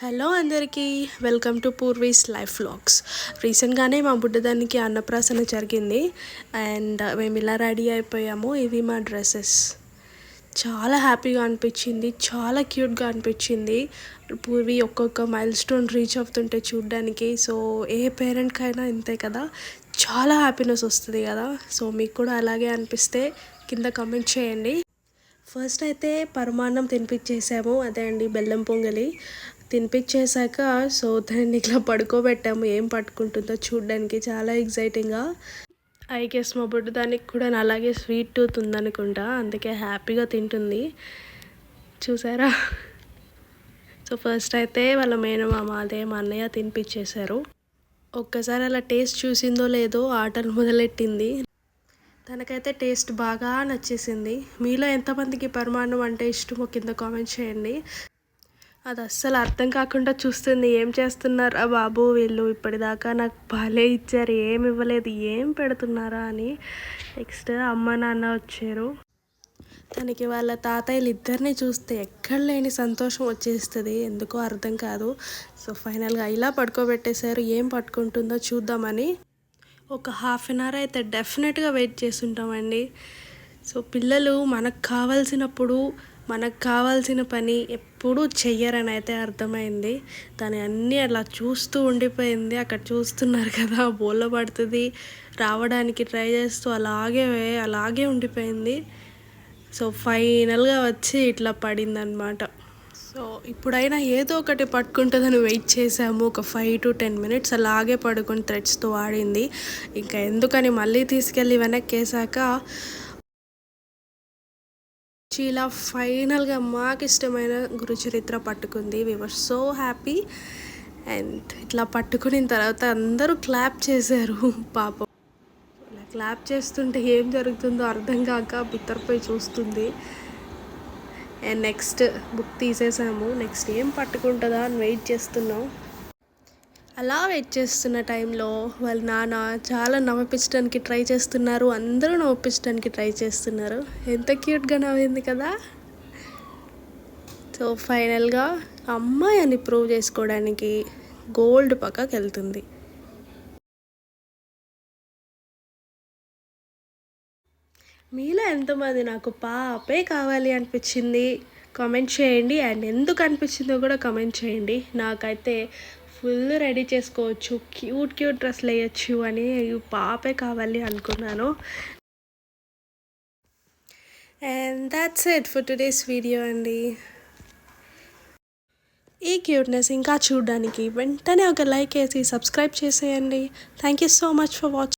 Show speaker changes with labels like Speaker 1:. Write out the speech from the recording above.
Speaker 1: Hello అందరికీ welcome to పూర్వీస్ life vlogs. రీసెంట్గానే మా బుడ్డదానికి అన్నప్రాసన జరిగింది అండ్ మేము ఇలా రెడీ అయిపోయాము. ఇవి మా డ్రెస్సెస్. చాలా హ్యాపీగా అనిపించింది, చాలా క్యూట్గా అనిపించింది. పూర్వీ ఒక్కొక్క మైల్ స్టోన్ రీచ్ అవుతుంటే చూడడానికి. సో ఏ పేరెంట్కైనా ఇంతే కదా, చాలా హ్యాపీనెస్ వస్తుంది కదా. సో మీకు కూడా అలాగే అనిపిస్తే కింద కమెంట్ చేయండి. ఫస్ట్ అయితే పరమాన్నం తినిపించేసాము, అదే అండి బెల్లం పొంగలి తినిపించేశాక సో దాన్ని ఇట్లా పడుకోబెట్టాము. ఏం పట్టుకుంటుందో చూడడానికి చాలా ఎగ్జైటింగ్గా. ఐ గెస్ మా బుడ్డ దానికి కూడా అలాగే స్వీట్ టూత్ ఉందనుకుంటా, అందుకే హ్యాపీగా తింటుంది. చూసారా? సో ఫస్ట్ అయితే వాళ్ళ మేనమామ, అదే మా అన్నయ్య తినిపించేశారు. ఒక్కసారి అలా టేస్ట్ చూసిందో లేదో ఆటలు మొదలెట్టింది. తనకైతే టేస్ట్ బాగా నచ్చేసింది. మీలో ఎంతమందికి పరమాన్నం అంటే ఇష్టమో కింద కామెంట్ చేయండి. అది అస్సలు అర్థం కాకుండా చూస్తుంది, ఏం చేస్తున్నారా బాబు వీళ్ళు, ఇప్పటిదాకా నాకు బాలే ఇచ్చారు, ఏమి ఇవ్వలేదు, ఏం పెడుతున్నారా అని. నెక్స్ట్ అమ్మ నాన్న వచ్చారు. తనకి వాళ్ళ తాతయ్యలు ఇద్దరిని చూస్తే ఎక్కడ లేని సంతోషం వచ్చేస్తుంది, ఎందుకో అర్థం కాదు. సో ఫైనల్గా ఇలా పడుకోబెట్టేశారు. ఏం పట్టుకుంటుందో చూద్దామని ఒక హాఫ్ అన్ అవర్ అయితే డెఫినెట్గా వెయిట్ చేస్తుంటామండి. సో పిల్లలు మనకు కావాల్సినప్పుడు మనకు కావాల్సిన పని ఎప్పుడూ చెయ్యరని అయితే అర్థమైంది. తను అన్నీ అలా చూస్తూ ఉండిపోయింది. అక్కడ చూస్తున్నారు కదా, బోల్లో పడుతుంది, రావడానికి ట్రై చేస్తూ అలాగే ఉండిపోయింది. సో ఫైనల్గా వచ్చి ఇట్లా పడిందనమాట. సో ఇప్పుడైనా ఏదో ఒకటి పట్టుకుంటుందని వెయిట్ చేసాము. ఒక 5 to 10 minutes అలాగే పడుకొని థ్రెడ్స్తో ఆడింది. ఇంకా ఎందుకని మళ్ళీ తీసుకెళ్ళి వెనక్కేసాక ఇలా ఫైనల్గా మాకు ఇష్టమైన గురుచరిత్ర పట్టుకుంది. వి వర్ సో హ్యాపీ. అండ్ ఇట్లా పట్టుకున్న తర్వాత అందరూ క్లాప్ చేశారు. పాపం ఇలా క్లాప్ చేస్తుంటే ఏం జరుగుతుందో అర్థం కాక బిత్తరపోయి చూస్తుంది. అండ్ నెక్స్ట్ బుక్ తీసేసాము. నెక్స్ట్ ఏం పట్టుకుంటుందా అని వెయిట్ చేస్తున్నాం. అలా వెయిట్ చేస్తున్న టైంలో వాళ్ళ నాన్న చాలా నవ్వించడానికి ట్రై చేస్తున్నారు. అందరూ నవ్వించడానికి ట్రై చేస్తున్నారు. ఎంత క్యూట్గా నవ్వింది కదా. సో ఫైనల్గా అమ్మాయి అని ప్రూవ్ చేసుకోవడానికి గోల్డ్ పక్కకి వెళ్తుంది. మీలో ఎంతమంది నాకు పాపే కావాలి అనిపించింది కామెంట్ చేయండి. అండ్ ఎందుకు అనిపించిందో కూడా కామెంట్ చేయండి. నాకైతే ఫుల్ రెడీ చేసుకోవచ్చు, క్యూట్ డ్రెస్లు వేయచ్చు అని పాపే కావాలి అనుకున్నాను. And that's it for today's video అండి. ఈ క్యూట్నెస్ ఇంకా చూడడానికి వెంటనే ఒక లైక్ వేసి సబ్స్క్రైబ్ చేసేయండి. Thank you so much for watching.